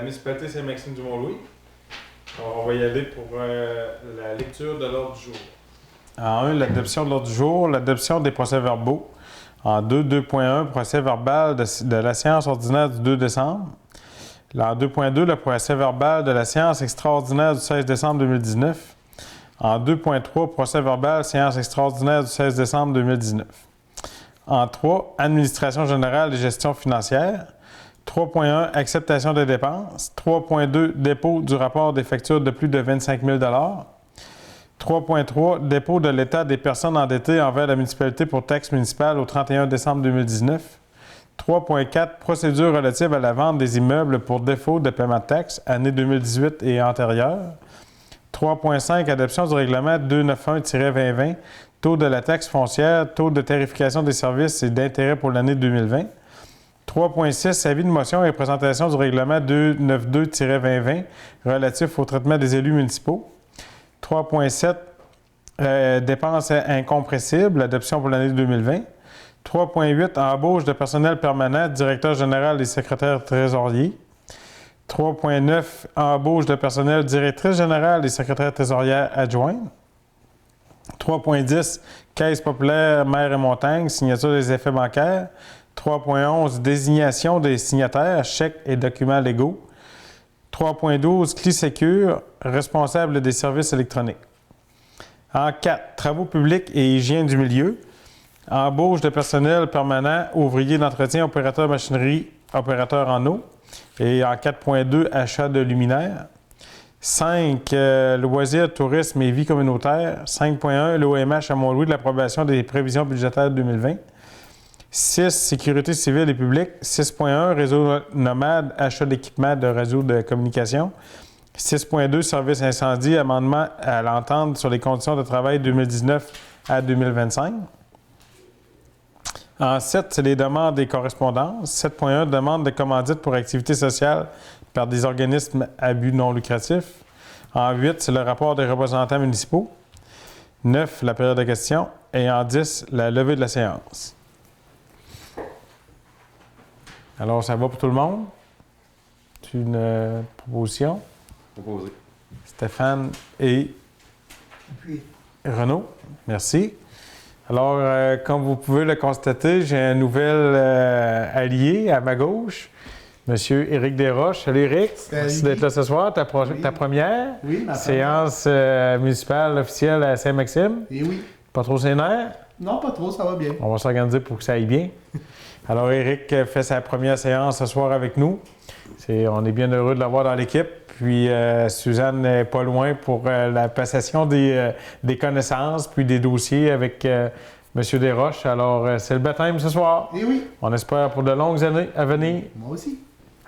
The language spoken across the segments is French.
municipalité Saint-Maxime-du-Mont-Louis. Alors, on va y aller pour la lecture de l'ordre du jour. En 1, l'adoption de l'ordre du jour, l'adoption des procès-verbaux. En 2, 2.1, procès-verbal de la séance ordinaire du 2 décembre. En 2.2, le procès-verbal de la séance extraordinaire du 16 décembre 2019. En 2.3, procès-verbal, séance extraordinaire du 16 décembre 2019. En 3, administration générale et gestion financière. 3.1, acceptation des dépenses. 3.2, dépôt du rapport des factures de plus de 25 000 3.3, dépôt de l'état des personnes endettées envers la municipalité pour taxes municipales au 31 décembre 2019. 3.4, procédure relative à la vente des immeubles pour défaut de paiement de taxes, année 2018 et antérieure. 3.5, adoption du règlement 291-2020, taux de la taxe foncière, taux de tarification des services et d'intérêt pour l'année 2020. 3.6, avis de motion et présentation du règlement 292-2020 relatif au traitement des élus municipaux. 3.7, dépenses incompressibles, adoption pour l'année 2020. 3.8, embauche de personnel permanent, directeur général et secrétaire trésorier. 3.9, embauche de personnel, directrice générale et secrétaire trésorière adjointe. 3.10, caisse populaire, mer et montagne, signature des effets bancaires. 3.11, désignation des signataires, chèques et documents légaux. 3.12, CliSecure, responsable des services électroniques. En 4, travaux publics et hygiène du milieu. Embauche de personnel permanent, ouvrier d'entretien, opérateur machinerie, opérateur en eau. Et en 4.2, achat de luminaires. 5, loisirs, tourisme et vie communautaire. 5.1, l'OMH à Mont-Louis de l'approbation des prévisions budgétaires 2020. 6, sécurité civile et publique. 6.1, réseau nomade, achat d'équipements de réseau de communication. 6.2, service incendie, amendement à l'entente sur les conditions de travail 2019 à 2025. En 7, c'est les demandes et correspondances. 7.1, demande de commandite pour activités sociales par des organismes à but non lucratif. En 8, c'est le rapport des représentants municipaux. 9, la période de questions. Et en 10, la levée de la séance. Alors, ça va pour tout le monde? C'est une proposition? Proposé. Stéphane et Renaud, merci. Alors, comme vous pouvez le constater, j'ai un nouvel allié à ma gauche, M. Éric Desroches. Salut Éric, merci d'être là ce soir. Ta première séance municipale officielle à Saint-Maxime. Et oui. Pas trop ses nerfs? Non, pas trop, ça va bien. On va s'organiser pour que ça aille bien. Alors, Éric fait sa première séance ce soir avec nous. On est bien heureux de l'avoir dans l'équipe. Puis, Suzanne n'est pas loin pour la passation des connaissances, puis des dossiers avec M. Desroches. Alors, c'est le baptême ce soir. Et oui. On espère pour de longues années à venir. Moi aussi.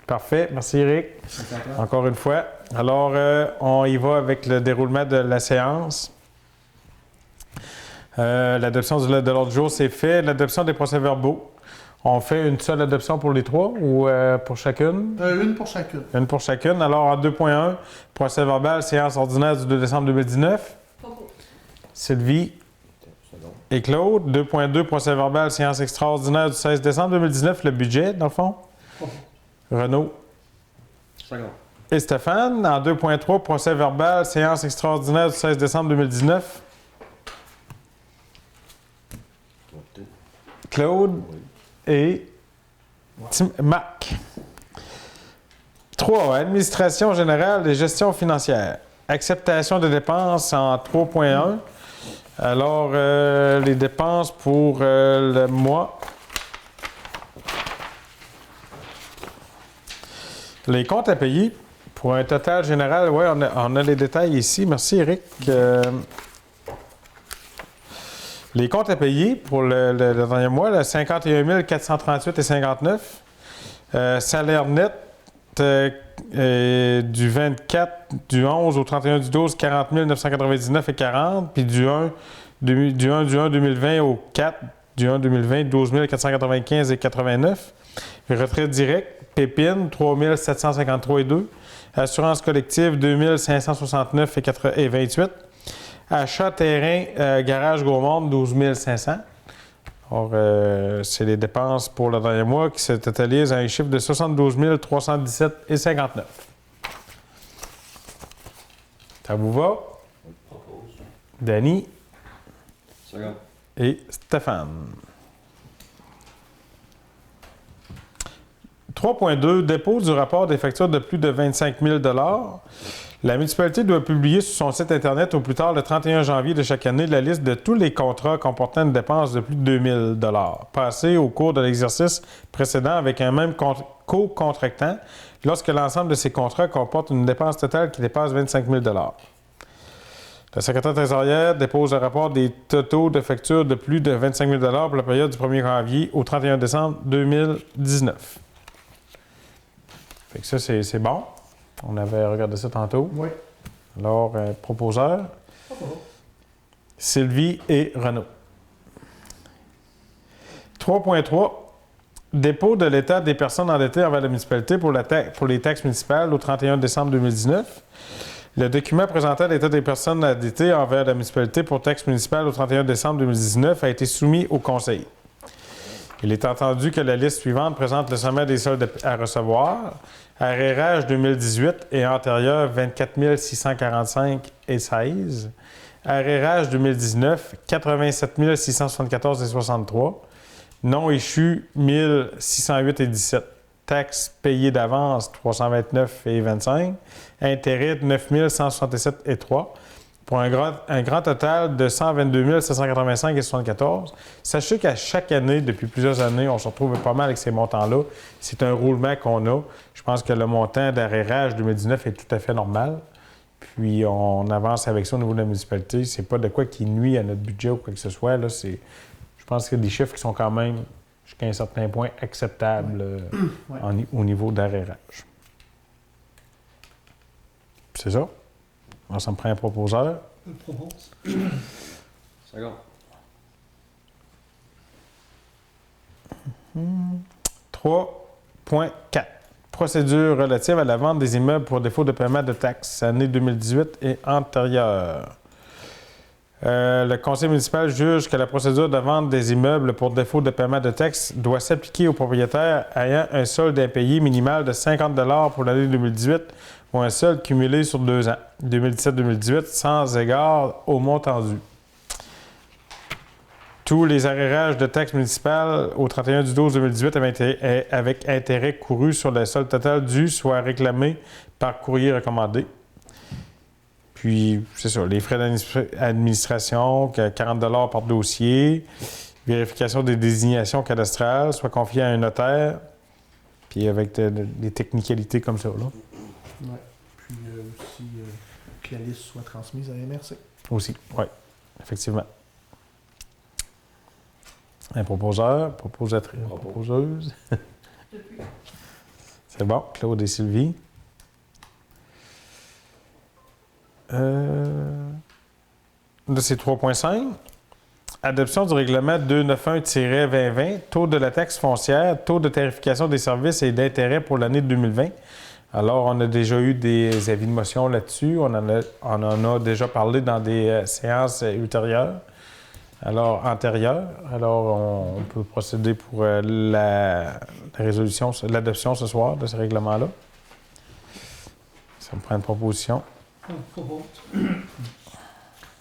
Parfait. Merci, Éric. Encore une fois. Alors, on y va avec le déroulement de la séance. L'adoption de l'ordre du jour, c'est fait. L'adoption des procès-verbaux. On fait une seule adoption pour les trois ou pour chacune? Une pour chacune. Une pour chacune. Alors, en 2.1, procès-verbal, séance ordinaire du 2 décembre 2019. Sylvie et Claude. 2.2, procès-verbal, séance extraordinaire du 16 décembre 2019. Le budget, dans le fond. Renaud. Et Stéphane. En 2.3, procès-verbal, séance extraordinaire du 16 décembre 2019. Claude. Et Marc. 3. Administration générale et gestion financière. Acceptation des dépenses en 3.1. Alors, les dépenses pour le mois. Les comptes à payer pour un total général. Oui, on a les détails ici. Merci, Éric. Les comptes à payer pour le dernier mois, là, 51 438,59. Salaire net du 24, du 11 au 31 du 12, 40 999,40. Puis du 1 2020 au 4 du 1 2020, 12 495,89. Retraite directe, Pépine, 3 753,2. Assurance collective, 2 569,28. Achat terrain, garage Gaumont, 12 500. Alors, c'est les dépenses pour le dernier mois qui se totalisent à un chiffre de 72 317,59. Ça vous va? Propose. Danny Second. et Stéphane. 3.2. Dépôt du rapport des factures de plus de 25 000 La municipalité doit publier sur son site Internet au plus tard le 31 janvier de chaque année la liste de tous les contrats comportant une dépense de plus de 2 000 passés au cours de l'exercice précédent avec un même co-contractant lorsque l'ensemble de ces contrats comporte une dépense totale qui dépasse 25 000 Le secrétaire trésorière dépose un rapport des totaux de factures de plus de 25 000 pour la période du 1er janvier au 31 décembre 2019. Fait que ça, c'est bon. On avait regardé ça tantôt. Oui. Alors, proposeur, Sylvie et Renaud. 3.3. Dépôt de l'état des personnes endettées envers la municipalité pour les taxes municipales au 31 décembre 2019. Le document présentant l'état des personnes endettées envers la municipalité pour taxes municipales au 31 décembre 2019 a été soumis au Conseil. Il est entendu que la liste suivante présente le sommet des soldes à recevoir. Arrérage 2018 et antérieur 24 645 et 16. Arrérage 2019 87 674 et 63. Non échu 1608 et 17. Taxes payées d'avance 329 et 25. Intérêts 9 167 et 3. Pour un grand total de 122 785 et 74. Sachez qu'à chaque année, depuis plusieurs années, on se retrouve pas mal avec ces montants-là. C'est un roulement qu'on a. Je pense que le montant d'arrérage 2019 est tout à fait normal. Puis on avance avec ça au niveau de la municipalité. C'est pas de quoi qui nuit à notre budget ou quoi que ce soit. Là, je pense qu'il y a des chiffres qui sont quand même, jusqu'à un certain point, acceptables au niveau d'arrérage. C'est ça? Alors, ça me prend un proposeur. Je propose. Second. 3.4. Procédure relative à la vente des immeubles pour défaut de paiement de taxes, année 2018 et antérieure. Le conseil municipal juge que la procédure de vente des immeubles pour défaut de paiement de taxes doit s'appliquer aux propriétaires ayant un solde impayé minimal de 50 pour l'année 2018 ou un solde cumulé sur 2 ans, 2017-2018, sans égard au montant dû. Tous les arrérages de taxes municipales au 31/12/2018 avec intérêt couru sur le solde total dû soient réclamés par courrier recommandé. Puis, c'est ça, les frais d'administration, 40 par dossier, vérification des désignations cadastrales, soit confiées à un notaire, puis avec des technicalités comme ça, là. Oui. Puis aussi que la liste soit transmise à MRC. Aussi, oui, effectivement. Un proposeur, proposatrice, proposeuse. C'est bon, Claude et Sylvie. Là, c'est 3.5. Adoption du règlement 291-2020, taux de la taxe foncière, taux de tarification des services et d'intérêt pour l'année 2020. Alors, on a déjà eu des avis de motion là-dessus. On en a déjà parlé dans des séances ultérieures, antérieures. Alors, on peut procéder pour la résolution, l'adoption ce soir de ce règlement-là. Ça me prend une proposition. Propose.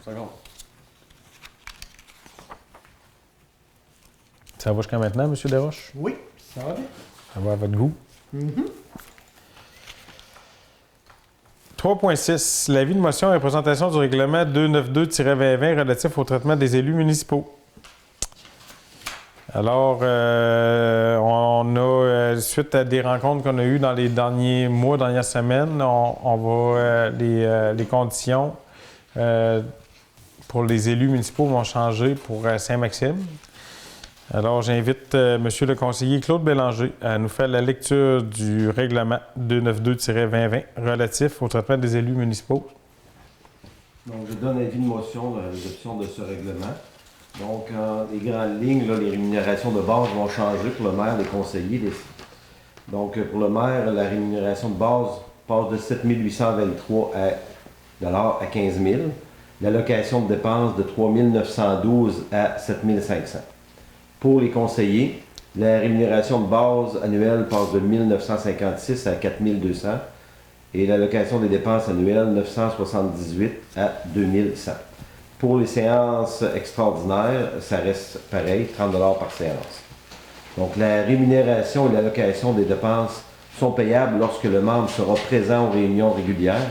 Second. Ça va jusqu'à maintenant, M. Desroches? Oui, ça va bien. Ça va à votre goût? 3.6. L'avis de motion et présentation du règlement 292-2020 relatif au traitement des élus municipaux. Alors, on a, suite à des rencontres qu'on a eues dans les derniers mois, dernières semaines, on va, les conditions pour les élus municipaux vont changer pour Saint-Maxime. Alors, j'invite Monsieur le conseiller Claude Bélanger à nous faire la lecture du règlement 292-2020 relatif au traitement des élus municipaux. Donc, je donne avis de motion de l'adoption de ce règlement. Donc, en les grandes lignes, là, les rémunérations de base vont changer pour le maire, les conseillers. Donc, pour le maire, la rémunération de base passe de 7 823 $ à 15 000. L'allocation de dépenses de 3 912 à 7 500. Pour les conseillers, la rémunération de base annuelle passe de 1 956 à 4 200. et l'allocation des dépenses annuelles 978 à 2100. Pour les séances extraordinaires, ça reste pareil, 30 $ par séance. Donc la rémunération et l'allocation des dépenses sont payables lorsque le membre sera présent aux réunions régulières.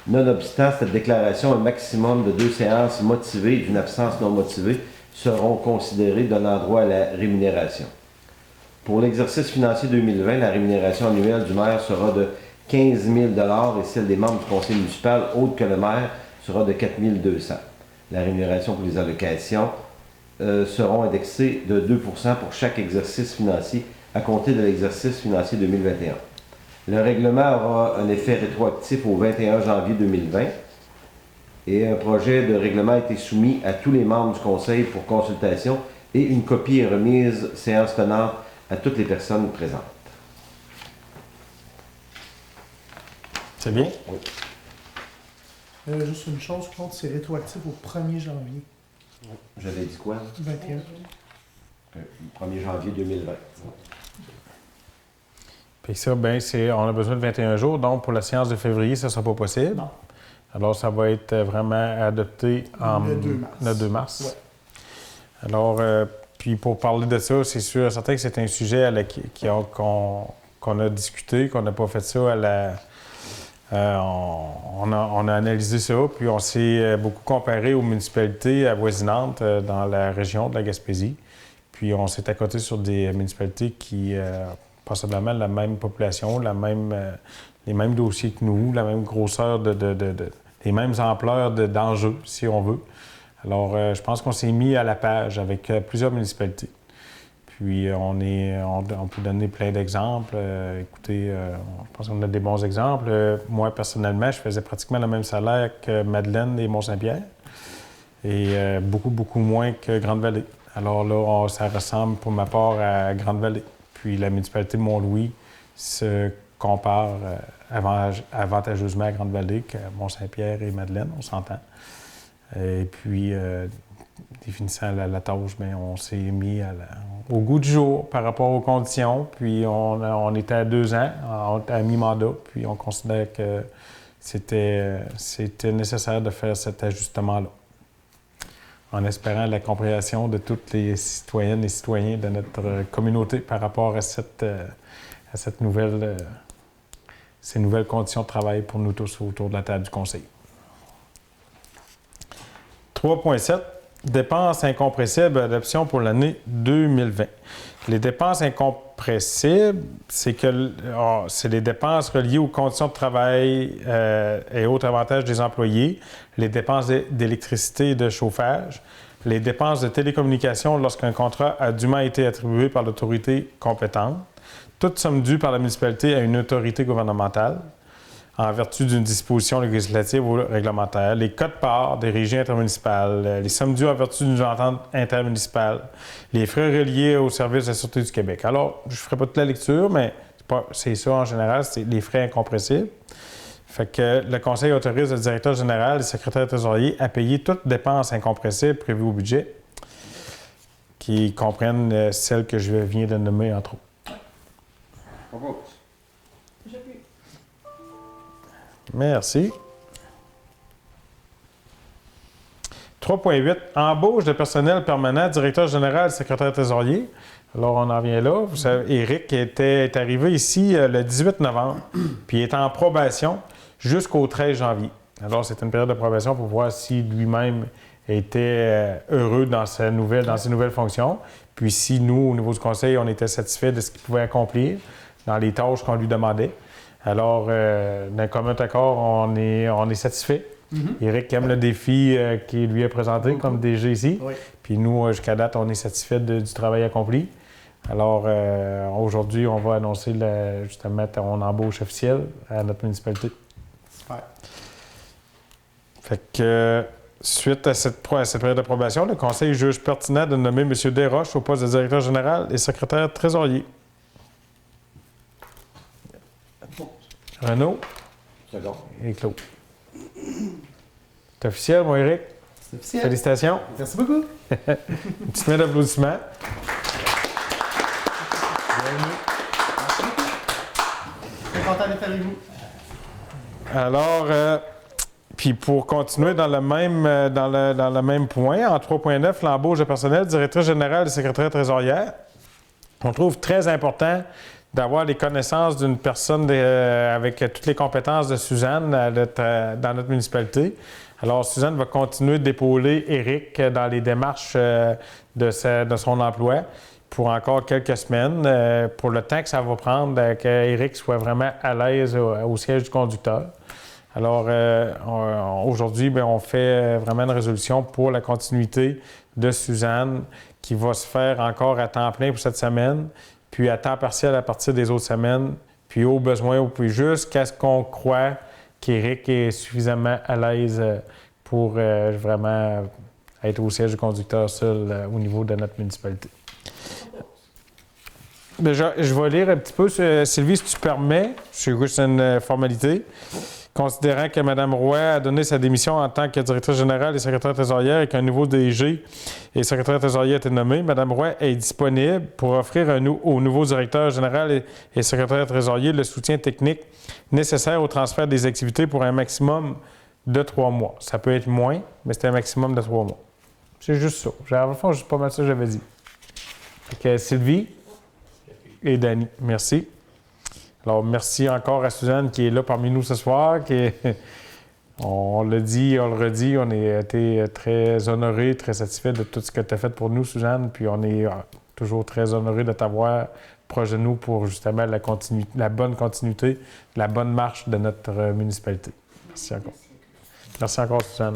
Nonobstant cette déclaration, un maximum de 2 séances motivées et d'une absence non motivée seront considérées donnant droit à la rémunération. Pour l'exercice financier 2020, la rémunération annuelle du maire sera de 15 000 $ et celle des membres du conseil municipal, autre que le maire, sera de 4 200 $. La rémunération pour les allocations seront indexées de 2 % pour chaque exercice financier à compter de l'exercice financier 2021. Le règlement aura un effet rétroactif au 21 janvier 2020 et un projet de règlement a été soumis à tous les membres du conseil pour consultation et une copie est remise séance tenante à toutes les personnes présentes. C'est bien? Oui. Juste une chose, contre, c'est rétroactif au 1er janvier J'avais dit quoi? 21. 1er janvier 2020. Puis ça, ben, on a besoin de 21 jours, donc pour la séance de février, ça ne sera pas possible. Non. Alors, ça va être vraiment adopté Le 2 mars. le 2 mars. Ouais. Alors, puis pour parler de ça, c'est sûr et certain que c'est un sujet qu'on a discuté, qu'on n'a pas fait ça à la... on a analysé ça, puis on s'est beaucoup comparé aux municipalités avoisinantes dans la région de la Gaspésie. Puis on s'est accoté sur des municipalités qui possiblement la même population, les mêmes dossiers que nous, la même grosseur, les mêmes ampleurs d'enjeux, si on veut. Alors, je pense qu'on s'est mis à la page avec plusieurs municipalités. Puis, on peut donner plein d'exemples. Écoutez, je pense qu'on a des bons exemples. Moi, personnellement, je faisais pratiquement le même salaire que Madeleine et Mont-Saint-Pierre. Et beaucoup moins que Grande-Vallée. Alors là, ça ressemble pour ma part à Grande-Vallée. Puis, la municipalité de Mont-Louis se compare avantageusement à Grande-Vallée qu'à Mont-Saint-Pierre et Madeleine, on s'entend. Et puis, définissant la tâche, bien, on s'est mis au goût du jour par rapport aux conditions. Puis, on était à 2 ans, à mi-mandat. Puis, on considère que c'était nécessaire de faire cet ajustement-là. En espérant la compréhension de toutes les citoyennes et citoyens de notre communauté par rapport à ces nouvelles conditions de travail pour nous tous autour de la table du conseil. 3.7. Dépenses incompressibles adoption pour l'année 2020. Les dépenses incompressibles, c'est les dépenses reliées aux conditions de travail et autres avantages des employés, les dépenses d'électricité et de chauffage, les dépenses de télécommunication lorsqu'un contrat a dûment été attribué par l'autorité compétente, toutes sommes dues par la municipalité à une autorité gouvernementale, en vertu d'une disposition législative ou réglementaire, les cotes-parts des régies intermunicipales, les sommes dues en vertu d'une entente intermunicipale, les frais reliés au service de la Sûreté du Québec. Alors, je ne ferai pas toute la lecture, mais c'est ça en général, c'est les frais incompressibles. Fait que le Conseil autorise le directeur général et le secrétaire trésorier à payer toutes dépenses incompressibles prévues au budget, qui comprennent celles que je viens de nommer, entre autres. Propose. Merci. 3.8. Embauche de personnel permanent, directeur général, secrétaire trésorier. Alors, on en vient là. Vous savez, Éric est arrivé ici le 18 novembre, puis il est en probation jusqu'au 13 janvier. Alors, c'est une période de probation pour voir si lui-même était heureux dans ses nouvelles fonctions. Puis si nous, au niveau du conseil, on était satisfait de ce qu'il pouvait accomplir dans les tâches qu'on lui demandait. Alors, d'un commun accord, on est satisfait. Éric aime le défi qui lui est présenté comme DG ici. Oui. Puis nous, jusqu'à date, on est satisfait du travail accompli. Alors, aujourd'hui, on va annoncer justement ton embauche officielle à notre municipalité. Super. Fait que, suite à cette période d'approbation, le conseil juge pertinent de nommer M. Desroches au poste de directeur général et secrétaire trésorier. Renaud Second. et Claude. C'est officiel, mon Éric? C'est officiel. Félicitations. Merci beaucoup. Une petite main d'applaudissement. Bienvenue. Merci beaucoup. Très content d'être avec vous. Alors, puis pour continuer dans le même point, en 3.9, l'embauche de personnel, directrice générale et secrétaire trésorière, on trouve très important d'avoir les connaissances d'une personne avec toutes les compétences de Suzanne dans notre municipalité. Alors, Suzanne va continuer d'épauler Éric dans les démarches de son emploi pour encore quelques semaines, pour le temps que ça va prendre qu'Éric soit vraiment à l'aise au siège du conducteur. Alors, aujourd'hui, on fait vraiment une résolution pour la continuité de Suzanne qui va se faire encore à temps plein pour cette semaine, puis à temps partiel à partir des autres semaines, puis au besoin, puis jusqu'à ce qu'on croit qu'Éric est suffisamment à l'aise pour vraiment être au siège du conducteur seul au niveau de notre municipalité. Déjà, je vais lire un petit peu, Sylvie, si tu permets, c'est juste une formalité. Considérant que Mme Roy a donné sa démission en tant que directrice générale et secrétaire trésorière et qu'un nouveau DG et secrétaire trésorier a été nommé, Mme Roy est disponible pour offrir au nouveau directeur général et secrétaire trésorier le soutien technique nécessaire au transfert des activités pour un maximum de 3 mois. Ça peut être moins, mais c'est un maximum de 3 mois. C'est juste ça. À la fois, c'est pas mal ça que j'avais dit. Donc, Sylvie et Dany, merci. Alors, merci encore à Suzanne qui est là parmi nous ce soir. On l'a dit, on le redit, on a été très honorés, très satisfaits de tout ce que tu as fait pour nous, Suzanne. Puis on est toujours très honorés de t'avoir proche de nous pour justement la bonne continuité, la bonne marche de notre municipalité. Merci encore. Merci encore, Suzanne.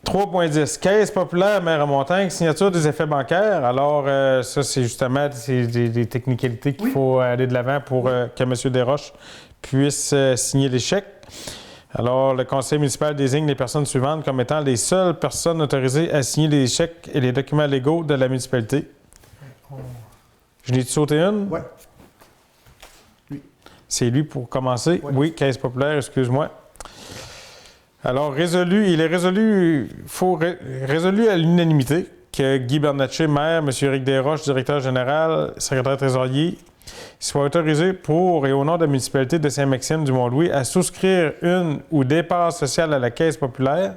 3.10. Caisse populaire, maire à Montagne, signature des effets bancaires. Alors, ça, c'est justement des technicalités qu'il faut aller de l'avant pour que M. Desroches puisse signer les chèques. Alors, le conseil municipal désigne les personnes suivantes comme étant les seules personnes autorisées à signer les chèques et les documents légaux de la municipalité. Je l'ai sauté une? Oui. Lui. C'est lui pour commencer? Ouais. Oui, caisse populaire, excuse-moi. Alors, il est résolu à l'unanimité que Guy Bernatchez, maire, M. Éric Desroches, directeur général, secrétaire trésorier, soit autorisé pour et au nom de la municipalité de Saint-Maxime du Mont-Louis à souscrire une ou des parts sociales à la Caisse populaire,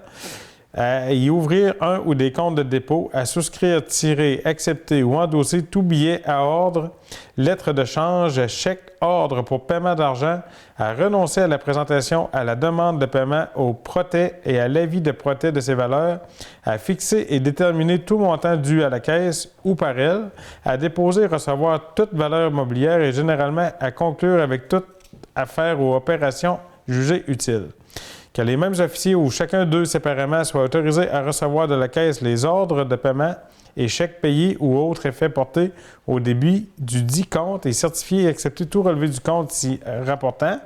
à y ouvrir un ou des comptes de dépôt, à souscrire, tirer, accepter ou endosser tout billet à ordre, lettre de change, chèque, ordre pour paiement d'argent, à renoncer à la présentation à la demande de paiement au protet et à l'avis de protet de ses valeurs, à fixer et déterminer tout montant dû à la Caisse ou par elle, à déposer et recevoir toute valeur mobilière et généralement à conclure avec toute affaire ou opération jugée utile. Que les mêmes officiers ou chacun d'eux séparément soient autorisés à recevoir de la Caisse les ordres de paiement et chèques payés ou autres effets portés au débit du dit compte et certifier et accepter tout relevé du compte s'y rapportant,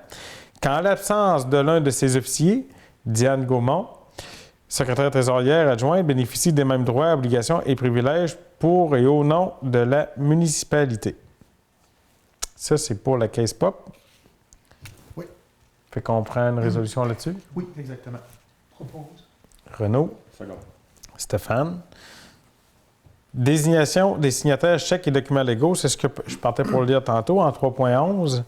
qu'en l'absence de l'un de ces officiers, Diane Gaumont, secrétaire trésorière adjointe, bénéficie des mêmes droits, obligations et privilèges pour et au nom de la municipalité. Ça, c'est pour la Caisse Pop. Oui. Fait qu'on prend une résolution là-dessus. Oui, exactement. Propose. Renaud. Second. Stéphane. Désignation des signataires, chèques et documents légaux, c'est ce que je partais pour le lire tantôt en 3.11.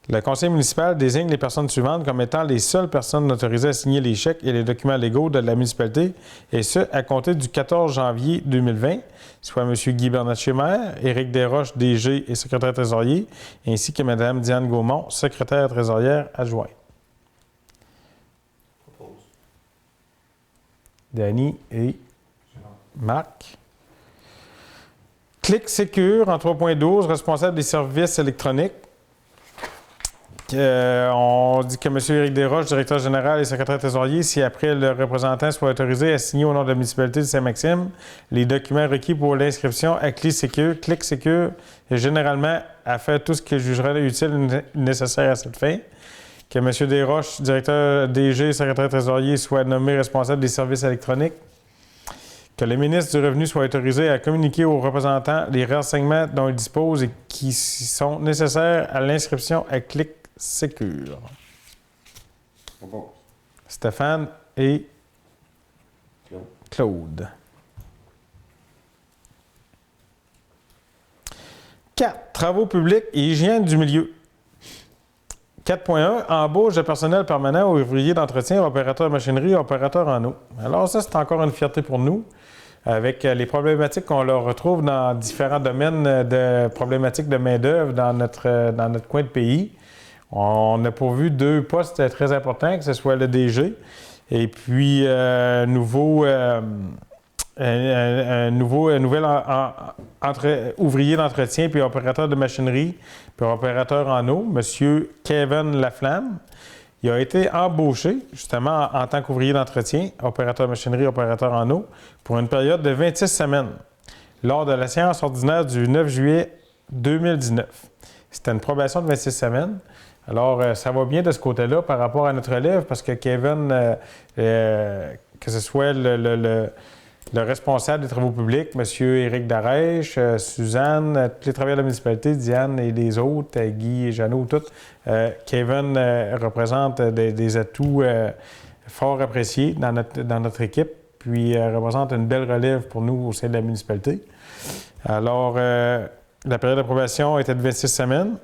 Le conseil municipal désigne les personnes suivantes comme étant les seules personnes autorisées à signer les chèques et les documents légaux de la municipalité, et ce, à compter du 14 janvier 2020, soit M. Guy Bernatchez, maire, Éric Desroches, DG et secrétaire trésorier, ainsi que Mme Diane Gaumont, secrétaire trésorière adjointe. Propose. Dany et Marc. Clic Secure en 3.12, responsable des services électroniques. On dit que M. Éric Desroches, directeur général et secrétaire trésorier, si après le représentant soit autorisé à signer au nom de la municipalité de Saint-Maxime les documents requis pour l'inscription à Clic Secure est généralement à faire tout ce qu'il jugera utile et nécessaire à cette fin. Que M. Desroches, directeur DG et secrétaire trésorier, soit nommé responsable des services électroniques. Que le ministre du Revenu soit autorisé à communiquer aux représentants les renseignements dont il dispose et qui sont nécessaires à l'inscription à Clic Secure. Propose. Stéphane et Claude. Claude. 4. Travaux publics et hygiène du milieu. 4.1. Embauche de personnel permanent, ouvrier d'entretien, opérateur machinerie, opérateur en eau. Alors ça, c'est encore une fierté pour nous, avec les problématiques qu'on leur retrouve dans différents domaines de problématiques de main-d'œuvre dans notre coin de pays. On a pourvu 2 postes très importants, que ce soit le DG et puis un nouvel ouvrier d'entretien puis opérateur de machinerie puis opérateur en eau, M. Kevin Laflamme. Il a été embauché justement en tant qu'ouvrier d'entretien, opérateur machinerie, opérateur en eau, pour une période de 26 semaines lors de la séance ordinaire du 9 juillet 2019. C'était une probation de 26 semaines. Alors, ça va bien de ce côté-là par rapport à notre élève parce que Kevin, que ce soit le responsable des travaux publics, M. Éric Darèche, Suzanne, tous les travailleurs de la municipalité, Diane et les autres, Guy et Jeannot, tout, Kevin représente des atouts fort appréciés dans notre équipe, puis représente une belle relève pour nous au sein de la municipalité. Alors, la période d'approbation était de 26 semaines.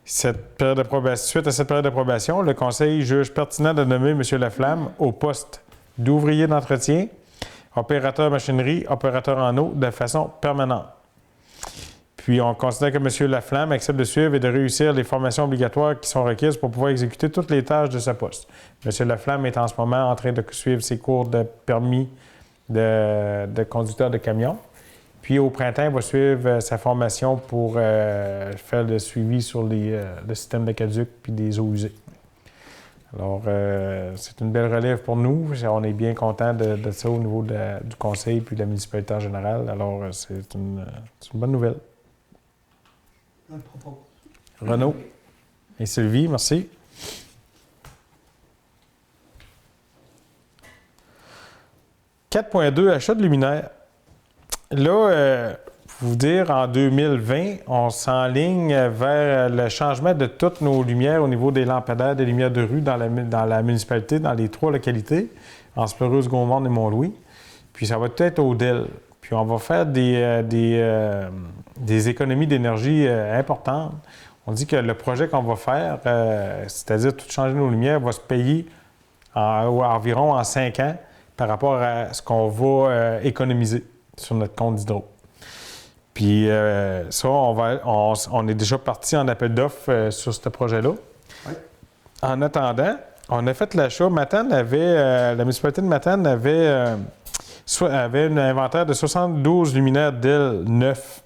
Suite à cette période d'approbation, le Conseil juge pertinent de nommer M. Laflamme au poste d'ouvrier d'entretien, opérateur machinerie, opérateur en eau de façon permanente. Puis, on considère que M. Laflamme accepte de suivre et de réussir les formations obligatoires qui sont requises pour pouvoir exécuter toutes les tâches de ce poste. M. Laflamme est en ce moment en train de suivre ses cours de permis de conducteur de camion. Puis, au printemps, il va suivre sa formation pour faire le suivi sur le système de caduc puis des eaux usées. Alors, c'est une belle relève pour nous. On est bien content de ça au niveau du conseil puis de la municipalité en général. Alors, c'est une bonne nouvelle. Je le propose. Renaud et Sylvie, merci. « 4.2 Achat de luminaires. Là, pour vous dire, en 2020, on s'enligne vers le changement de toutes nos lumières au niveau des lampadaires, des lumières de rue dans la municipalité, dans les 3 localités, Anse-Pleureuse, Gaumont et Mont-Louis. Puis ça va être au DEL. Puis on va faire des économies d'énergie importantes. On dit que le projet qu'on va faire, c'est-à-dire tout changer nos lumières, va se payer environ en 5 ans par rapport à ce qu'on va économiser sur notre compte d'hydro. Puis ça, on est déjà parti en appel d'offres sur ce projet-là. Oui. En attendant, on a fait l'achat. La municipalité de Matane avait un inventaire de 72 luminaires DEL neufs,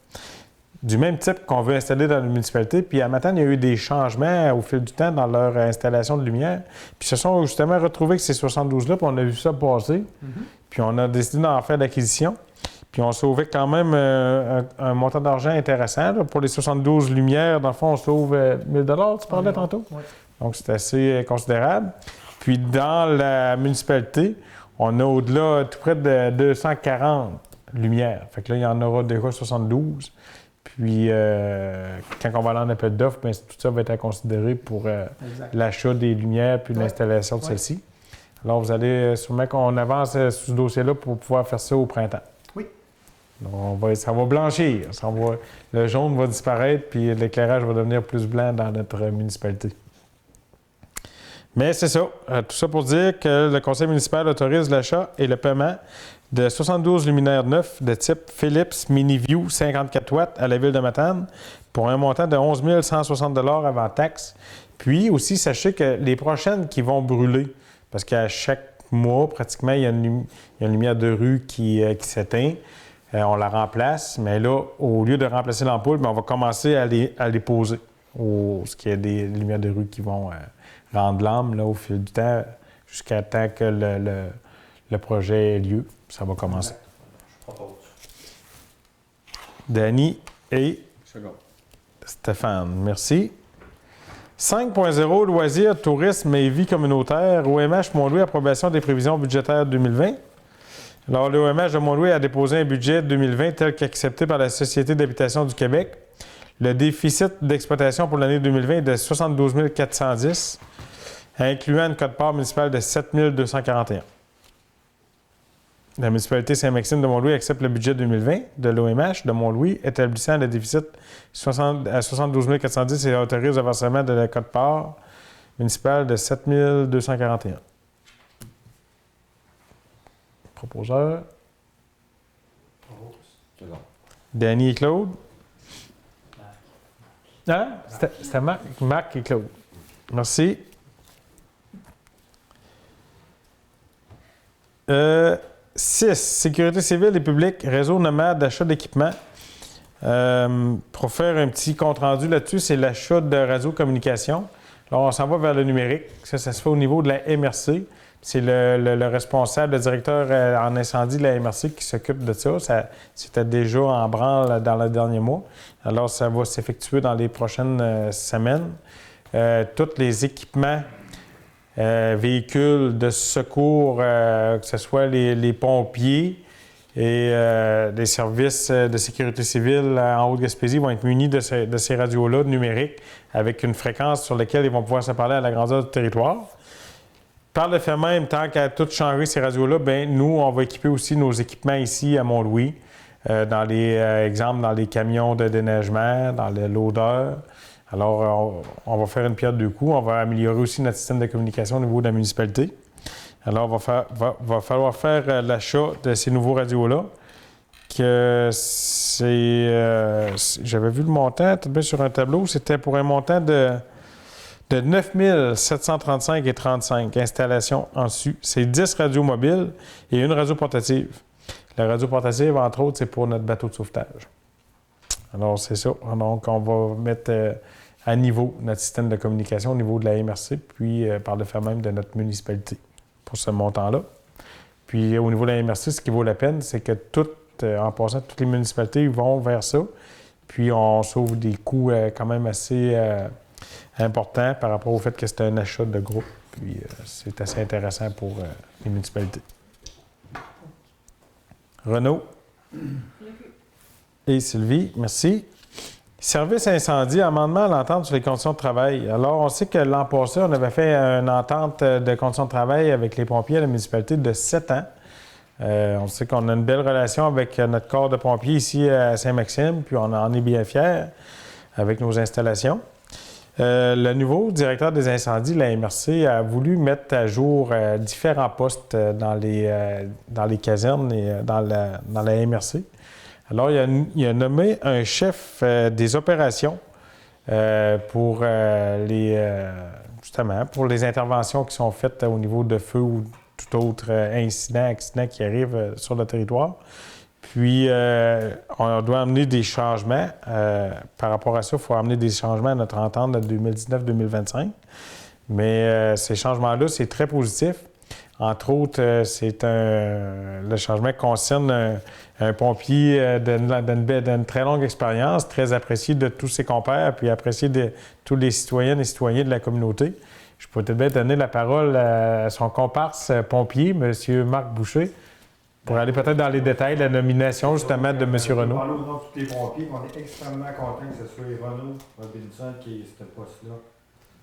du même type qu'on veut installer dans la municipalité. Puis à Matane, il y a eu des changements au fil du temps dans leur installation de lumière. Puis ils se sont justement retrouvés avec ces 72-là, puis on a vu ça passer. Puis on a décidé d'en faire l'acquisition. Puis on sauvait quand même un montant d'argent intéressant. Là. Pour les 72 lumières, dans le fond, on sauve 1 000 tu parlais tantôt? Oui. Donc, c'est assez considérable. Puis dans la municipalité, on a au-delà tout près de 240 lumières. Fait que là, il y en aura déjà 72. Puis quand on va aller en appel d'offres, bien, tout ça va être à considérer pour l'achat des lumières puis l'installation de celles-ci. Alors, vous allez sûrement qu'on avance sur ce dossier-là pour pouvoir faire ça au printemps. Oui. Donc, ça va blanchir. Le jaune va disparaître, puis l'éclairage va devenir plus blanc dans notre municipalité. Mais c'est ça. Tout ça pour dire que le conseil municipal autorise l'achat et le paiement de 72 luminaires neufs de type Philips MiniView 54 watts à la ville de Matane pour un montant de 11 160 $ avant taxe. Puis aussi, sachez que les prochaines qui vont brûler, parce qu'à chaque mois, pratiquement, il y a une lumière de rue qui s'éteint. On la remplace, mais là, au lieu de remplacer l'ampoule, on va commencer à les poser. Ce qui est des lumières de rue qui vont rendre l'âme là, au fil du temps, jusqu'à temps que le projet ait lieu. Ça va commencer. Je propose. Danny et Second. Stéphane, merci. 5.0 Loisirs, tourisme et vie communautaire. OMH Mont-Louis, approbation des prévisions budgétaires 2020. Alors, le OMH de Mont-Louis a déposé un budget 2020 tel qu'accepté par la Société d'habitation du Québec. Le déficit d'exploitation pour l'année 2020 est de 72 410, incluant une quote-part municipale de 7 241. La municipalité Saint-Maxime de Mont-Louis accepte le budget 2020 de l'OMH de Mont-Louis, établissant le déficit à 72 410 et autorise le versement de la quote-part municipale de 7 241. Proposeur. C'est bon. Danny et Claude. Hein? C'était Marc et Claude. Merci. 6. Sécurité civile et publique, réseau nomade d'achat d'équipement. Pour faire un petit compte-rendu là-dessus, c'est l'achat de radiocommunication. Alors, on s'en va vers le numérique. Ça se fait au niveau de la MRC. C'est le responsable, le directeur en incendie de la MRC qui s'occupe de ça. C'était déjà en branle dans le dernier mois. Alors, ça va s'effectuer dans les prochaines semaines. Tous les équipements, véhicules de secours, que ce soit les pompiers et les services de sécurité civile en Haute-Gaspésie vont être munis de ces radios-là numériques avec une fréquence sur laquelle ils vont pouvoir se parler à la grandeur du territoire. Par le fait même, tant qu'à tout changer ces radios-là, bien, nous, on va équiper aussi nos équipements ici à Mont-Louis, dans les camions de déneigement, dans le loader. Alors, on va faire une pierre deux coups. On va améliorer aussi notre système de communication au niveau de la municipalité. Alors, va falloir faire l'achat de ces nouveaux radios-là. Que j'avais vu le montant, tout bien sur un tableau, c'était pour un montant de 9 735,35 installations en dessus. C'est 10 radios mobiles et une radio portative. La radio portative, entre autres, c'est pour notre bateau de sauvetage. Alors, c'est ça. Donc, on va mettre à niveau notre système de communication au niveau de la MRC, puis par le fait même de notre municipalité pour ce montant-là. Puis, au niveau de la MRC, ce qui vaut la peine, c'est que en passant, toutes les municipalités vont vers ça. Puis, on sauve des coûts quand même assez important par rapport au fait que c'est un achat de groupe. Puis c'est assez intéressant pour les municipalités. Renaud et Sylvie, merci. Service incendie, amendement à l'entente sur les conditions de travail. Alors, on sait que l'an passé, on avait fait une entente de conditions de travail avec les pompiers à la municipalité de 7 ans. On sait qu'on a une belle relation avec notre corps de pompiers ici à Saint-Maxime, puis on en est bien fiers avec nos installations. Le nouveau directeur des incendies, la MRC, a voulu mettre à jour différents postes dans les casernes et dans la MRC. Alors, il a nommé un chef des opérations pour justement, pour les interventions qui sont faites au niveau de feu ou tout autre accident qui arrive sur le territoire. Puis, on doit amener des changements. Par rapport à ça, il faut amener des changements à notre entente de 2019-2025. Mais ces changements-là, c'est très positif. Entre autres, le changement concerne un pompier d'une très longue expérience, très apprécié de tous ses compères, puis apprécié de tous les citoyennes et citoyens de la communauté. Je peux peut-être donner la parole à son comparse pompier, M. Marc Boucher, pour aller peut-être dans les détails de la nomination, justement, de M. Renaud. Parler au nom de tous les pompiers, on est extrêmement contents que ce soit Renaud Robinson qui est ce poste-là,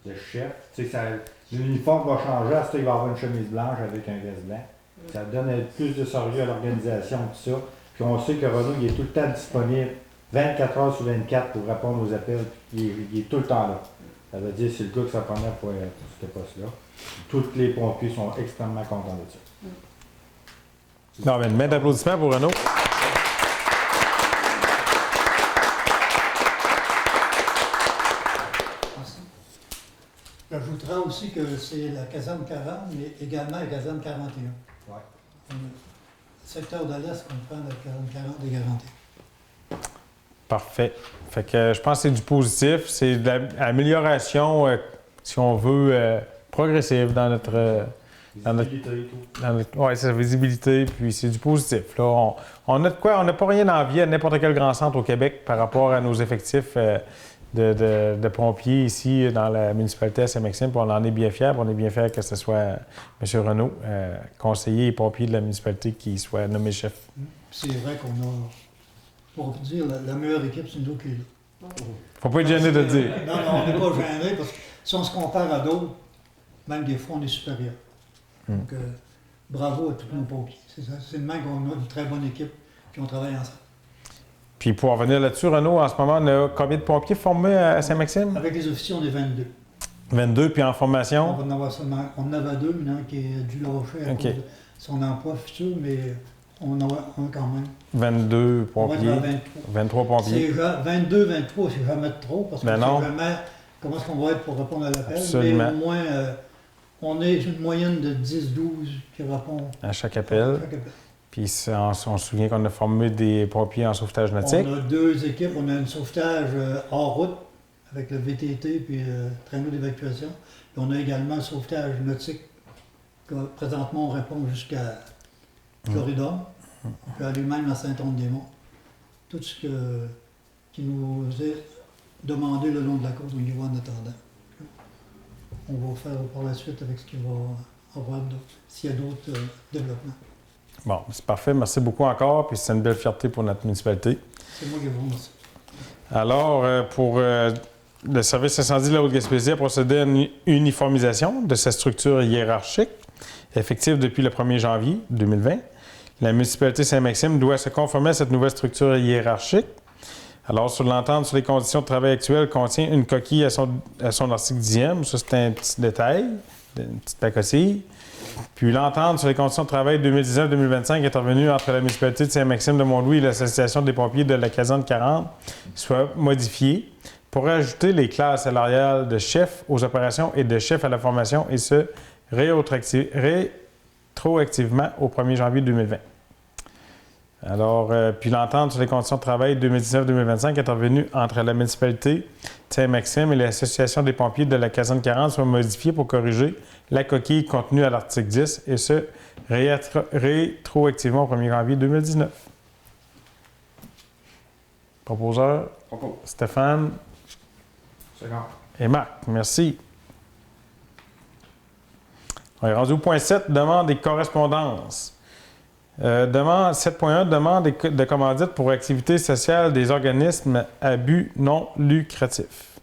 de chef. Tu sais, l'uniforme va changer, à ce il va avoir une chemise blanche avec un veste blanc. Ça donne plus de sérieux à l'organisation, tout ça. Puis on sait que Renaud, il est tout le temps disponible, 24 heures sur 24 pour répondre aux appels. Il est tout le temps là. Ça veut dire que c'est le gars que ça prenait pour ce poste-là. Tous les pompiers sont extrêmement contents de ça. Non, mais une main d'applaudissement pour Renaud. J'ajouterai aussi que c'est la caserne 40, mais également la caserne 41. Ouais. Le secteur de l'Est comprend la caserne 40 et 41. Parfait. Fait que je pense que c'est du positif. C'est de l'amélioration, si on veut, progressive dans notre... Oui, c'est la visibilité, puis c'est du positif. Là, on n'a pas rien à envier à n'importe quel grand centre au Québec par rapport à nos effectifs de pompiers ici dans la municipalité à Saint-Maxime. Puis on en est bien fiers. On est bien fiers que ce soit M. Renaud, conseiller et pompier de la municipalité, qui soit nommé chef. C'est vrai qu'on a, pour dire, la meilleure équipe, c'est nous qui est là. Faut pas être gêné de dire. Non, on n'est pas gêné parce que si on se compare à d'autres, même des fois, on est supérieur. Donc, bravo à tous nos pompiers. C'est ça. C'est le même qu'on a une très bonne équipe, puis on travaille ensemble. Puis pour revenir là-dessus, Renaud, en ce moment, on a combien de pompiers formés à Saint-Maxime? Avec les officiers, on est 22. 22, puis en formation? On va en avoir seulement, on en avait 2, maintenant qui est dû lâcher à OK. cause de son emploi futur, mais on en a un quand même. 22 On va être pompiers, à 23. 23 pompiers. C'est 22, 23, c'est jamais trop, parce qu'on Ben ne non. sait jamais comment est-ce qu'on va être pour répondre à l'appel. Absolument. Mais au moins, on est une moyenne de 10-12 qui répond À chaque à appel. chaque appel. Puis on se souvient qu'on a formé des pompiers en sauvetage nautique. On a 2 équipes, on a une sauvetage hors route avec le VTT puis le traîneau d'évacuation. Puis on a également un sauvetage nautique que présentement on répond jusqu'à Florida. On peut aller même à Saint-Anne-des-Monts. Tout ce qui nous est demandé le long de la côte au niveau en attendant. On va faire par la suite avec ce qu'il va avoir s'il y a d'autres développements. Bon, c'est parfait. Merci beaucoup encore. Puis c'est une belle fierté pour notre municipalité. C'est moi qui vous remercie. Alors, pour le service incendie de la Haute-Gaspésie a procédé à une uniformisation de sa structure hiérarchique, effective depuis le 1er janvier 2020. La municipalité Saint-Maxime doit se conformer à cette nouvelle structure hiérarchique. Alors, sur l'entente sur les conditions de travail actuelles contient une coquille à son article 10e. Ça, c'est un petit détail, une petite pacotille. Puis l'entente sur les conditions de travail 2019-2025 intervenue entre la municipalité de Saint-Maxime de Mont-Louis et l'Association des pompiers de la caserne 40 soit modifiée pour ajouter les classes salariales de chef aux opérations et de chef à la formation, et ce, rétroactivement au 1er janvier 2020. Alors, puis l'entente sur les conditions de travail 2019-2025 intervenue entre la municipalité de Saint-Maxime et l'Association des pompiers de la caserne 40 soit modifiée pour corriger la coquille contenue à l'article 10, et ce, rétroactivement au 1er janvier 2019. Proposeur, Propos. Stéphane Second. et Marc. Merci. On est rendu au point 7, demande et correspondance. Demande 7.1, demande de commandite pour activités sociales des organismes à but non lucratif.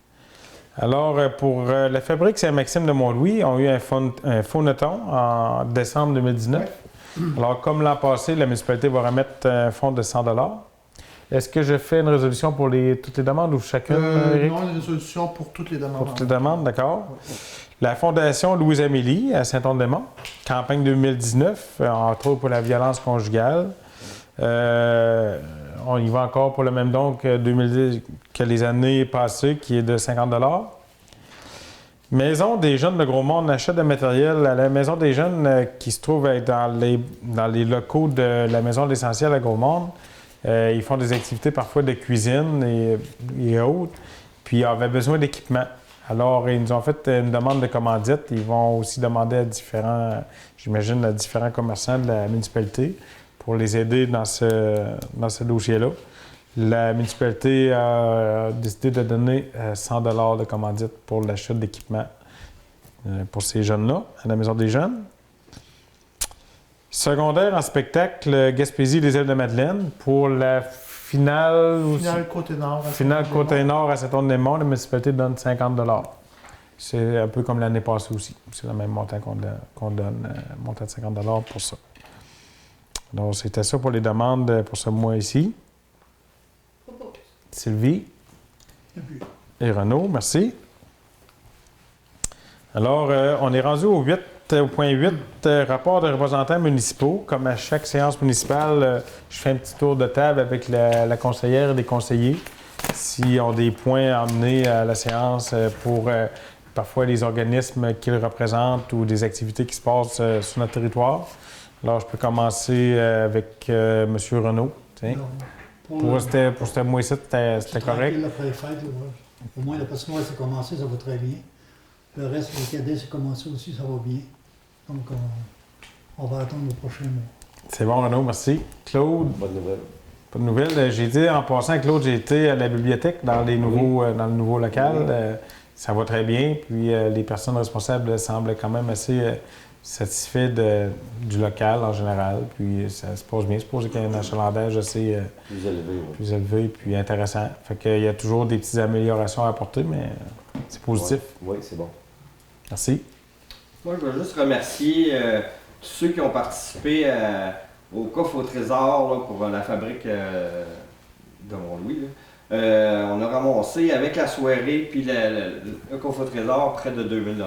Alors, pour la fabrique Saint-Maxime de Mont-Louis, on a eu un phonoton en décembre 2019. Alors, comme l'an passé, la municipalité va remettre un fonds de 100 $. Est-ce que je fais une résolution pour toutes les demandes ou chacune, Eric? Non, une résolution pour toutes les demandes. Pour toutes les demandes, d'accord. La Fondation Louise-Amélie à Saint-Anne-des-Monts, campagne 2019, entre autres pour la violence conjugale. On y va encore pour le même don que les années passées, qui est de 50 $. Maison des jeunes de Gros-Monde, achat de matériel à la Maison des jeunes qui se trouve dans les locaux de la Maison de l'Essentiel à Gros-Monde. Ils font des activités parfois de cuisine et autres, puis ils avaient besoin d'équipement. Alors, ils nous ont fait une demande de commandite. Ils vont aussi demander à différents commerçants de la municipalité pour les aider dans ce dossier-là. La municipalité a décidé de donner 100 $ de commandite pour l'achat d'équipement pour ces jeunes-là, à la Maison des jeunes. Secondaire en spectacle, Gaspésie, les Îles-de-Madeleine, pour la finale Côte-Nord. Finale Côte-Nord à Saint-Anne-des-Monts, la municipalité donne 50 $. C'est un peu comme l'année passée aussi. C'est le même montant qu'on donne, montant de 50 $ pour ça. Donc, c'était ça pour les demandes pour ce mois ici. Sylvie et Renaud, merci. Alors, on est rendu au point 8, rapport de représentants municipaux. Comme à chaque séance municipale, je fais un petit tour de table avec la conseillère et les conseillers s'ils ont des points à amener à la séance pour parfois les organismes qu'ils représentent ou des activités qui se passent sur notre territoire. Alors, je peux commencer avec M. Renaud. Tiens. Pour ce mois-ci, c'était correct? Après les fêtes, là, au moins, le patinoire s'est commencé, ça va très bien. Le reste, les cadets s'est commencé aussi, ça va bien. Donc, on va attendre le prochain mois. C'est bon, Renaud, merci. Claude? Bonne nouvelle. Pas de nouvelles. J'ai été, en passant, Claude, j'ai été à la bibliothèque dans le nouveau local. Ça va très bien. Puis les personnes responsables semblent quand même assez satisfaits du local en général. Puis ça se passe bien. Je suppose qu'il y a un achalandage assez plus élevé puis intéressant. Fait qu'il y a toujours des petites améliorations à apporter, mais c'est positif. Oui, c'est bon. Merci. Moi, je veux juste remercier ceux qui ont participé au coffre au trésor là, pour la fabrique de Mont-Louis, on a ramassé avec la soirée puis le coffre au trésor près de 2000 $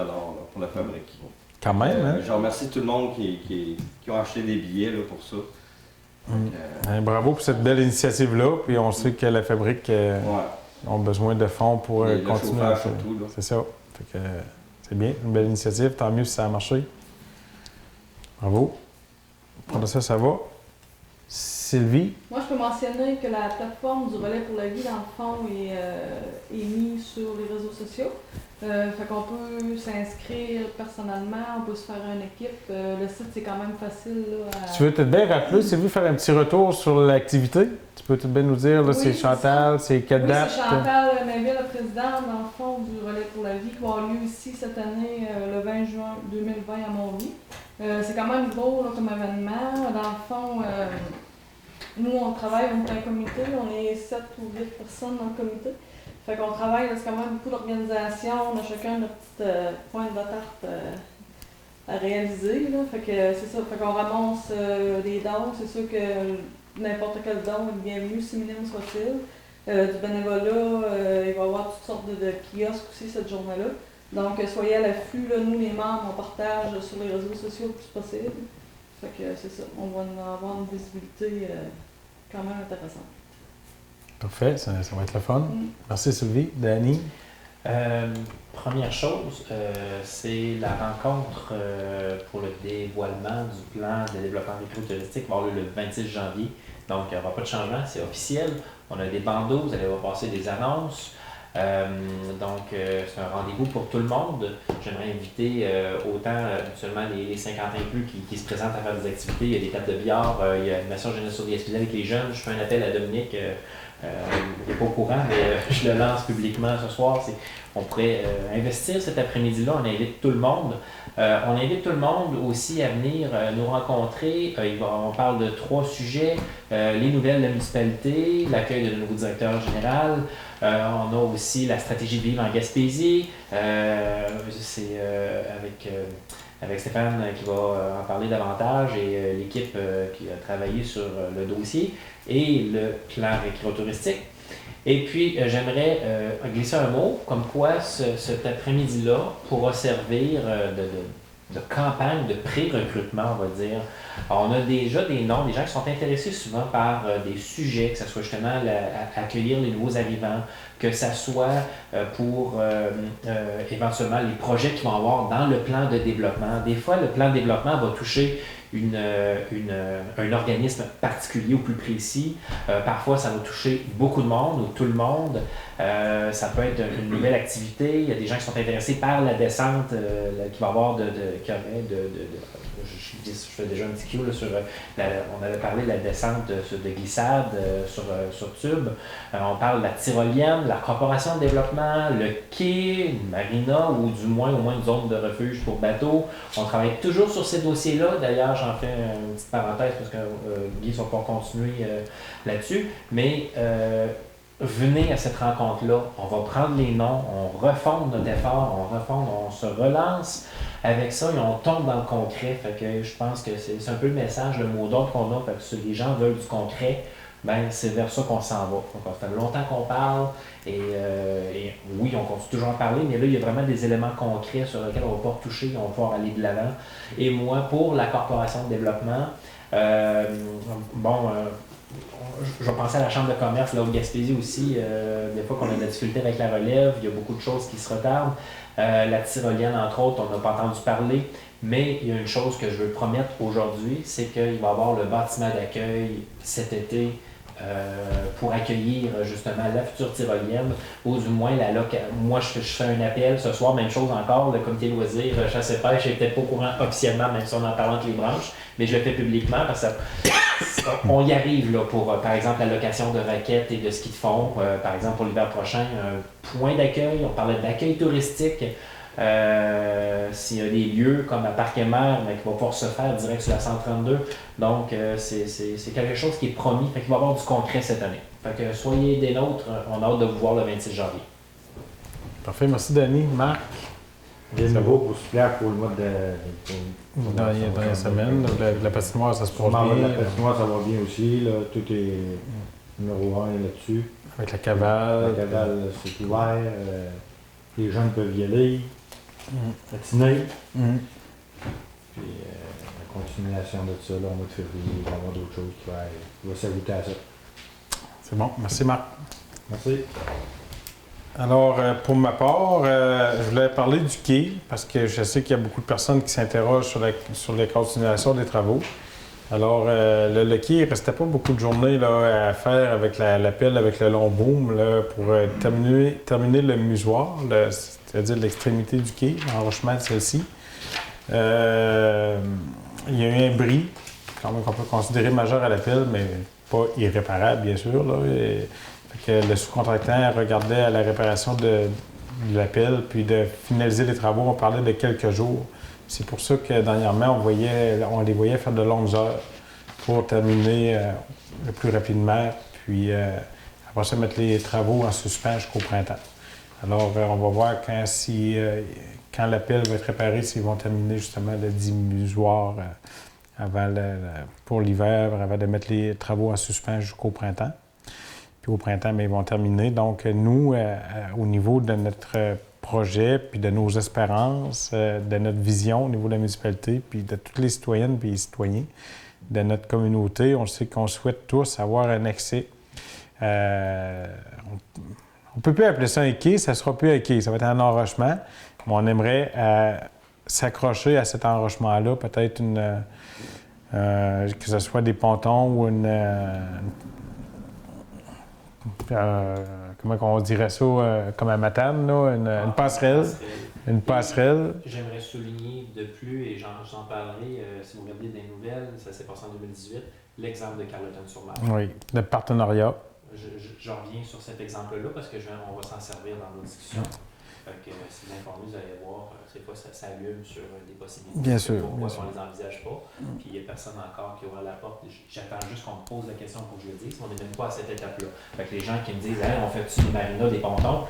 pour la fabrique. Quand même, hein? Je remercie tout le monde qui ont acheté des billets là, pour ça. Bravo pour cette belle initiative-là. Puis on sait que la fabrique ont besoin de fonds pour Et continuer le à chauffeur faire. surtout, là. C'est ça. Fait que, c'est bien, une belle initiative. Tant mieux si ça a marché. Bravo. Pendant ça, ça va. Sylvie? Moi, je peux mentionner que la plateforme du Relais pour la vie, dans le fond, est mise sur les réseaux sociaux. Fait qu'on peut s'inscrire personnellement, on peut se faire une équipe. Le site, c'est quand même facile. Là, Tu veux peut-être bien rappeler, Sylvie, faire un petit retour sur l'activité? Tu peux peut-être bien nous dire, là, Oui, c'est c'est Chantal, c'est quelle Oui, date? c'est Chantal Mainville, la présidente, dans le fond, du Relais pour la vie, qui va avoir lieu ici cette année, le 20 juin 2020 à Mont-Louis. C'est quand même gros là, comme événement. Dans le fond, nous, on travaille, on est un comité, on est 7 ou 8 personnes dans le comité. Fait qu'on travaille, là, c'est quand même beaucoup d'organisation, on a chacun notre petite pointe de tarte à réaliser. Là. Fait que c'est ça, fait qu'on ramasse des dons, c'est sûr que n'importe quel don est bienvenu, si minime soit-il. Du bénévolat, il va y avoir toutes sortes de kiosques aussi cette journée-là. Donc soyez à l'affût, là, nous les membres, on partage sur les réseaux sociaux le plus possible. Fait que c'est ça, on va avoir une visibilité quand même intéressante. Parfait, ça va être le fun. Merci Sylvie. Danny? Première chose, c'est la rencontre pour le dévoilement du plan de développement récréo-touristique qui va avoir lieu le 26 janvier. Donc, il n'y aura pas de changement, c'est officiel. On a des bandeaux, vous allez voir passer des annonces. C'est un rendez-vous pour tout le monde. J'aimerais inviter autant seulement les 50 ans et plus qui se présentent à faire des activités. Il y a des tables de billard, il y a l'animation jeunesse sur DSPD avec les jeunes. Je fais un appel à Dominique. Il n'est pas au courant, mais je le lance publiquement ce soir. On pourrait investir cet après-midi-là. On invite tout le monde. On invite tout le monde aussi à venir nous rencontrer. On parle de 3 sujets. Les nouvelles de la municipalité, l'accueil de nouveau directeur général. On a aussi la stratégie de vivre en Gaspésie. C'est avec Stéphane qui va en parler davantage et l'équipe qui a travaillé sur le dossier et le plan récréo-touristique. Et puis, j'aimerais glisser un mot, comme quoi cet après-midi-là pourra servir de campagne de pré-recrutement, on va dire. Alors, on a déjà des noms, des gens qui sont intéressés souvent par des sujets, que ce soit justement accueillir les nouveaux arrivants, que ce soit pour éventuellement les projets qu'ils vont avoir dans le plan de développement. Des fois, le plan de développement va toucher un organisme particulier ou plus précis. Parfois, ça va toucher beaucoup de monde ou tout le monde. Ça peut être une nouvelle activité. Il y a des gens qui sont intéressés par la descente qu'il va y avoir je fais déjà un petit cue là, sur on avait parlé de la descente de glissade sur tube. On parle de la tyrolienne, la corporation de développement, le quai, une marina ou du moins au moins une zone de refuge pour bateaux. On travaille toujours sur ces dossiers-là. D'ailleurs, j'en fais une petite parenthèse parce que Guy ne va pas continuer là-dessus. Mais venez à cette rencontre-là. On va prendre les noms, on refonde notre effort, on se relance avec ça et on tombe dans le concret. Fait que je pense que c'est un peu le message, le mot d'ordre qu'on a. Fait que si les gens veulent du concret, ben c'est vers ça qu'on s'en va. Donc, ça fait longtemps qu'on parle et oui, on continue toujours à parler, mais là, il y a vraiment des éléments concrets sur lesquels on va pouvoir toucher et on va pouvoir aller de l'avant. Et moi, pour la corporation de développement, je vais penser à la chambre de commerce, là, au Gaspésie aussi. Des fois qu'on a de la difficulté avec la relève, il y a beaucoup de choses qui se retardent. La tyrolienne, entre autres, on n'a pas entendu parler. Mais il y a une chose que je veux promettre aujourd'hui, c'est qu'il va y avoir le bâtiment d'accueil cet été pour accueillir justement la future tyrolienne, ou du moins moi je fais un appel ce soir, même chose encore, le comité loisirs, chasse et pêche n'est peut-être pas au courant officiellement, même si on en parle entre les branches, mais je le fais publiquement parce qu'on y arrive là, pour par exemple la location de raquettes et de ski de fond, par exemple pour l'hiver prochain, un point d'accueil, on parlait d'accueil touristique. S'il y a des lieux comme à Parc et Mer, mais qui va pouvoir se faire direct sur la 132. Donc, c'est quelque chose qui est promis. Fait qu'il va y avoir du concret cette année. Fait que soyez des nôtres. On a hâte de vous voir le 26 janvier. Parfait. Merci, Danny. Marc? J'ai le nouveau pour souffler pour le mois de. Dans la semaine, la patinoire, ça se passe La bien. patinoire, ça va bien aussi. Là. Tout est numéro 1 là-dessus. Avec la cavale. La cavale, c'est ouvert. Les jeunes peuvent y aller, patiner. Puis la continuation de ça, là, au mois de février, il va y avoir d'autres choses qui vont s'ajouter à ça. C'est bon. Merci, Marc. Merci. Alors, pour ma part, je voulais parler du quai, parce que je sais qu'il y a beaucoup de personnes qui s'interrogent sur la continuation des travaux. Alors, le quai, il ne restait pas beaucoup de journées là, à faire avec la pelle, avec le long boom, là, pour terminer le musoir, c'est-à-dire l'extrémité du quai, l'enrochement de celle-ci. Il y a eu un bris, quand même qu'on peut considérer majeur à la pelle, mais pas irréparable, bien sûr. Là, que le sous-contractant regardait à la réparation de la pelle, puis de finaliser les travaux. On parlait de quelques jours. C'est pour ça que dernièrement, on les voyait faire de longues heures pour terminer le plus rapidement, puis après ça, mettre les travaux en suspens jusqu'au printemps. Alors, on va voir quand la pelle va être réparée, s'ils vont terminer justement le dimusoir pour l'hiver, avant de mettre les travaux en suspens jusqu'au printemps. Puis au printemps, bien, ils vont terminer. Donc, nous, au niveau de notre projet, puis de nos espérances, de notre vision au niveau de la municipalité, puis de toutes les citoyennes et les citoyens de notre communauté, on sait qu'on souhaite tous avoir un accès. On ne peut plus appeler ça un quai, ça ne sera plus un quai, ça va être un enrochement. Mais on aimerait s'accrocher à cet enrochement-là, peut-être que ce soit des pontons ou comment on dirait ça, comme à Matane, là, une passerelle. Une passerelle. J'aimerais souligner de plus, et j'en parlerai, si vous regardez des nouvelles, ça s'est passé en 2018, l'exemple de Carleton-sur-Mer. Oui, de partenariat. Je reviens sur cet exemple-là parce qu'on va s'en servir dans nos discussions. Fait que si vous informez, vous allez voir, c'est pas ça allume sur des possibilités. Bien sûr. Pourquoi bien sûr. on les envisage pas. Puis il n'y a personne encore qui ouvre la porte. J'attends juste qu'on me pose la question pour que je le dise. On n'est même pas à cette étape-là. Fait que les gens qui me disent hey, on fait-tu des marinas, des pontons,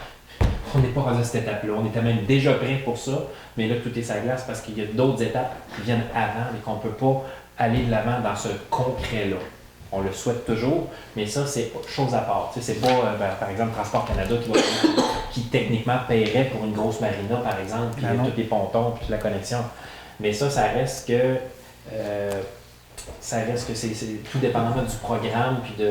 on n'est pas rendu à cette étape-là. On était même déjà prêt pour ça, mais là tout est sa glace parce qu'il y a d'autres étapes qui viennent avant et qu'on ne peut pas aller de l'avant dans ce concret-là. On le souhaite toujours, mais ça, c'est chose à part. Tu sais, c'est pas, par exemple, Transport Canada qui techniquement paierait pour une grosse marina, par exemple, puis tous les pontons, puis la connexion. Mais ça reste que c'est tout dépendamment du programme, puis tu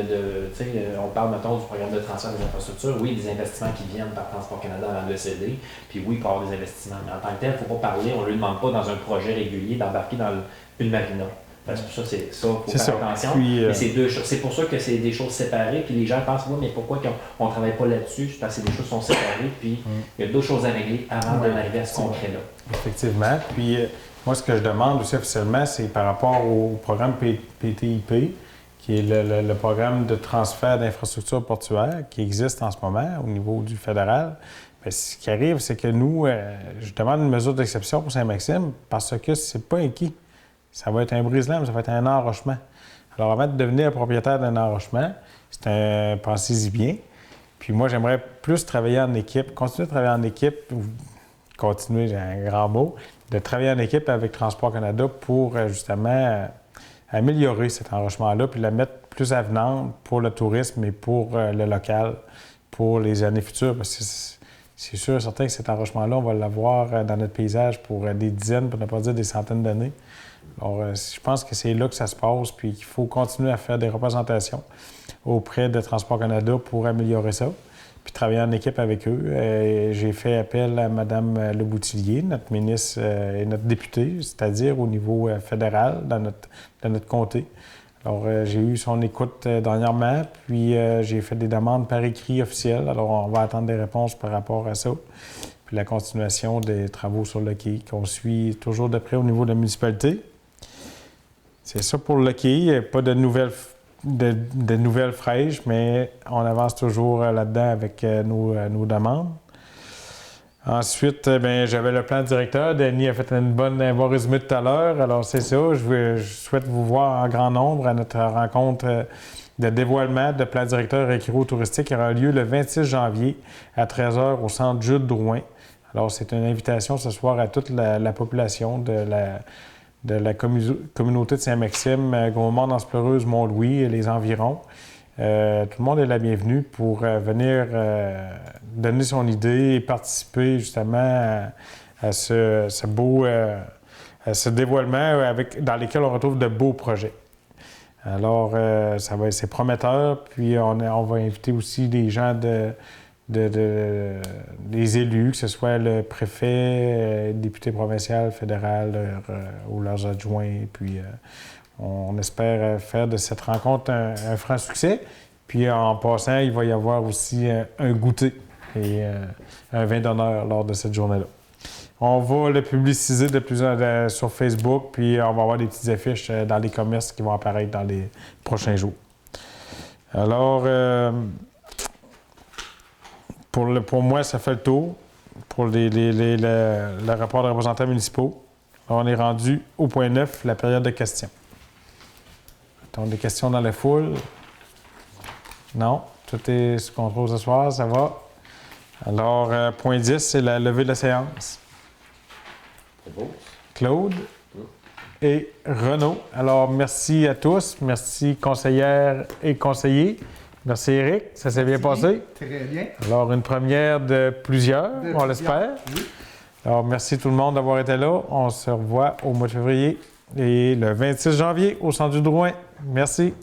sais, on parle, mettons, du programme de transfert des infrastructures. Oui, des investissements qui viennent par Transport Canada avant de le céder, puis oui, il peut y avoir des investissements. Mais en tant que tel, il ne faut pas parler, on ne lui demande pas dans un projet régulier d'embarquer dans une marina. Parce que ça, c'est ça, il faut faire attention. Puis, mais c'est deux choses. C'est pour ça que c'est des choses séparées, puis les gens pensent, oui, mais pourquoi on ne travaille pas là-dessus? C'est parce que les choses sont séparées, puis il y a d'autres choses à régler avant d'en arriver à ce concret-là. Effectivement. Puis moi, ce que je demande aussi officiellement, c'est par rapport au programme PTIP, qui est le programme de transfert d'infrastructures portuaires qui existe en ce moment au niveau du fédéral. Bien, ce qui arrive, c'est que nous, je demande une mesure d'exception pour Saint-Maxime parce que c'est pas un quai. Ça va être un brise-lames, ça va être un enrochement. Alors, avant de devenir propriétaire d'un enrochement, c'est un pensez-y bien. Puis moi, j'aimerais plus travailler en équipe, continuer de travailler en équipe, continuer, j'ai un grand mot, de travailler en équipe avec Transport Canada pour justement améliorer cet enrochement-là, puis la mettre plus avenante pour le tourisme et pour le local, pour les années futures. Parce que c'est sûr et certain que cet enrochement-là, on va l'avoir dans notre paysage pour des dizaines, pour ne pas dire des centaines d'années. Alors, je pense que c'est là que ça se passe, puis qu'il faut continuer à faire des représentations auprès de Transport Canada pour améliorer ça, puis travailler en équipe avec eux. J'ai fait appel à Mme Leboutillier, notre ministre et notre députée, c'est-à-dire au niveau fédéral, dans notre comté. Alors, j'ai eu son écoute dernièrement, puis j'ai fait des demandes par écrit officielles. Alors, on va attendre des réponses par rapport à ça. Puis la continuation des travaux sur le quai qu'on suit toujours de près au niveau de la municipalité. C'est ça pour le quai. Pas de nouvelles fraîches, mais on avance toujours là-dedans avec nos demandes. Ensuite, j'avais le plan directeur. Denis a fait un bon résumé tout à l'heure. Alors, c'est ça. Je souhaite vous voir en grand nombre à notre rencontre de dévoilement de plan directeur équiro touristique qui aura lieu le 26 janvier à 13h au centre Jules Drouin. Alors, c'est une invitation ce soir à toute la population de la communauté de Saint-Maxime, Gaumont-Anse-Pleureuse, Mont-Louis et les environs. Tout le monde est la bienvenue pour venir donner son idée et participer justement à ce beau ce dévoilement dans lesquels on retrouve de beaux projets. Alors, c'est prometteur. Puis, on va inviter aussi des gens des élus, que ce soit le préfet, député provincial, fédéral ou leurs adjoints. Puis, on espère faire de cette rencontre un franc succès. Puis, en passant, il va y avoir aussi un goûter et un vin d'honneur lors de cette journée-là. On va le publiciser sur Facebook, puis on va avoir des petites affiches dans les commerces qui vont apparaître dans les prochains jours. Alors, pour moi, ça fait le tour pour le rapport des représentants municipaux. Alors, on est rendu au point 9, la période de questions. Donc, des questions dans la foule? Non? Tout est sous contrôle ce soir, ça va? Alors, point 10, c'est la levée de la séance. Claude et Renaud. Alors, merci à tous. Merci, conseillères et conseillers. Merci, Éric. Ça s'est bien passé? Très bien. Alors, une première de plusieurs, on l'espère. Oui. Alors, merci tout le monde d'avoir été là. On se revoit au mois de février et le 26 janvier au Centre du Drouin. Merci.